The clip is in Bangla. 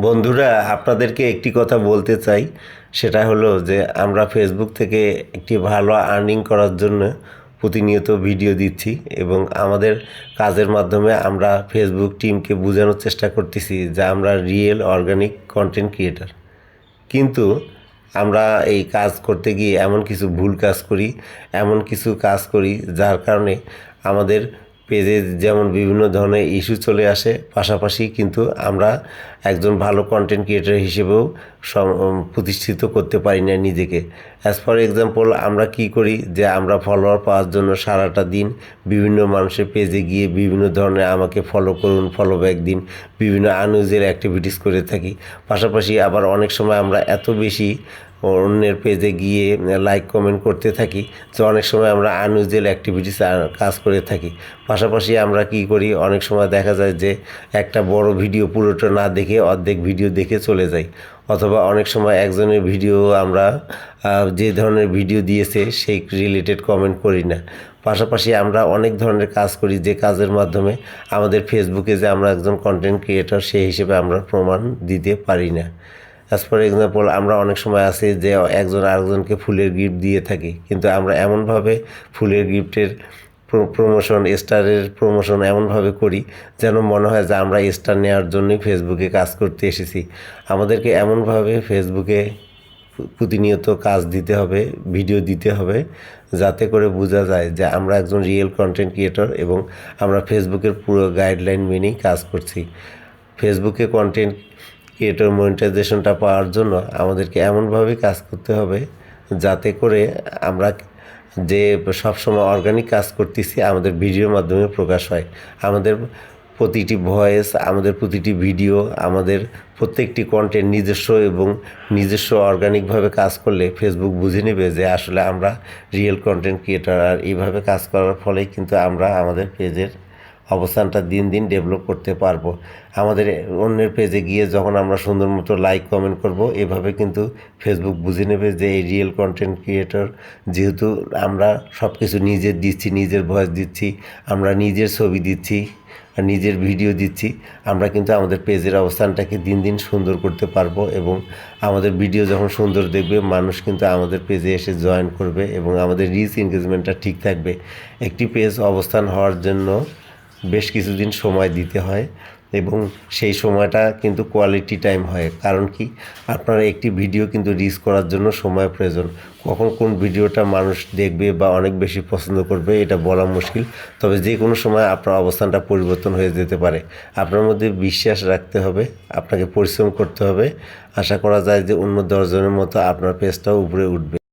বন্ধুরা, আপনাদেরকে একটি কথা বলতে চাই। সেটা হলো যে আমরা ফেসবুক থেকে একটি ভালো আর্নিং করার জন্য প্রতিনিয়ত ভিডিও দিচ্ছি এবং আমাদের কাজের মাধ্যমে আমরা ফেসবুক টিমকে বোঝানোর চেষ্টা করতেছি যে আমরা রিয়েল অর্গানিক কন্টেন্ট ক্রিয়েটর। কিন্তু আমরা এই কাজ করতে গিয়ে এমন কিছু ভুল কাজ করি, এমন কিছু কাজ করি যার কারণে আমাদের পেজে যেমন বিভিন্ন ধরনের ইস্যু চলে আসে, পাশাপাশি কিন্তু আমরা একজন ভালো কন্টেন্ট ক্রিয়েটর হিসেবেও প্রতিষ্ঠিত করতে পারি না নিজেকে। অ্যাজ ফর এক্সাম্পল, আমরা কি করি যে আমরা ফলোয়ার পাওয়ার জন্য সারাটা দিন বিভিন্ন মানুষের পেজে গিয়ে বিভিন্ন ধরনের আমাকে ফলো করুন, ফলো ব্যাক দিন, বিভিন্ন আনইউজুয়াল অ্যাক্টিভিটিস করে থাকি। পাশাপাশি আবার অনেক সময় আমরা এত বেশি অন্যের পেজে গিয়ে লাইক কমেন্ট করতে থাকি যে অনেক সময় আমরা আনইউজুয়াল অ্যাক্টিভিটিস কাজ করে থাকি। পাশাপাশি আমরা কি করি, অনেক সময় দেখা যায় যে একটা বড় ভিডিও পুরোটা না দেখে অর্ধেক ভিডিও দেখে চলে যাই, অথবা অনেক সময় একজনের ভিডিও আমরা যে ধরনের ভিডিও দিয়েছে সেই রিলেটেড কমেন্ট করি না। পাশাপাশি আমরা অনেক ধরনের কাজ করি যে কাজের মাধ্যমে আমাদের ফেসবুকে যে আমরা একজন কন্টেন্ট ক্রিয়েটর সেই হিসেবে আমরা প্রমাণ দিতে পারি না। অ্যাজ ফর এক্সাম্পল, আমরা অনেক সময় আছি যে একজন আরেকজনকে ফুলের গিফট দিয়ে থাকি, কিন্তু আমরা এমনভাবে ফুলের গিফটের প্রমোশন, স্টারের প্রমোশন এমনভাবে করি যেন মনে হয় যে আমরা স্টার নেওয়ার জন্যই ফেসবুকে কাজ করতে এসেছি। আমাদেরকে এমনভাবে ফেসবুকে প্রতিনিয়ত কাজ দিতে হবে, ভিডিও দিতে হবে, যাতে করে বোঝা যায় যে আমরা একজন রিয়েল কন্টেন্ট ক্রিয়েটর এবং আমরা ফেসবুকের পুরো গাইডলাইন মেনেই কাজ করছি। ফেসবুকে কন্টেন্ট ক্রিয়েটর মনিটাইজেশনটা পাওয়ার জন্য আমাদেরকে এমনভাবে কাজ করতে হবে যাতে করে আমরা যে সবসময় অর্গানিক কাজ করতেছি আমাদের ভিডিওর মাধ্যমে প্রকাশ হয়। আমাদের প্রতিটি ভয়েস, আমাদের প্রতিটি ভিডিও, আমাদের প্রত্যেকটি কন্টেন্ট নিজস্ব এবং নিজস্ব অর্গানিকভাবে কাজ করলে ফেসবুক বুঝে নেবে যে আসলে আমরা রিয়েল কন্টেন্ট ক্রিয়েটর। আর এইভাবে কাজ করার ফলেই কিন্তু আমরা আমাদের পেজের অবস্থানটা দিন দিন ডেভেলপ করতে পারবো। আমাদের অন্যের পেজে গিয়ে যখন আমরা সুন্দর মতো লাইক কমেন্ট করব, এভাবে কিন্তু ফেসবুক বুঝে নেবে যে এই রিয়েল কন্টেন্ট ক্রিয়েটর। যেহেতু আমরা সব কিছু নিজের দিচ্ছি, নিজের ভয়েস দিচ্ছি, আমরা নিজের ছবি দিচ্ছি আর নিজের ভিডিও দিচ্ছি, আমরা কিন্তু আমাদের পেজের অবস্থানটাকে দিন দিন সুন্দর করতে পারবো এবং আমাদের ভিডিও যখন সুন্দর দেখবে মানুষ কিন্তু আমাদের পেজে এসে জয়েন করবে এবং আমাদের রিচ এনগেজমেন্টটা ঠিক থাকবে। একটি পেজ অবস্থান হওয়ার জন্য বেশ কিছুদিন সময় দিতে হয় এবং সেই সময়টা কিন্তু কোয়ালিটি টাইম হয়। কারণ কি, আপনারা একটি ভিডিও কিন্তু রিচ করার জন্য সময় প্রয়োজন। কখন কোন ভিডিওটা মানুষ দেখবে বা অনেক বেশি পছন্দ করবে এটা বলা মুশকিল, তবে যে কোনো সময় আপনার অবস্থানটা পরিবর্তন হয়ে যেতে পারে। আপনার মধ্যে বিশ্বাস রাখতে হবে, আপনাকে পরিশ্রম করতে হবে। আশা করা যায় যে অন্য 10 জনের মতো আপনার পেজটাও উপরে উঠবে।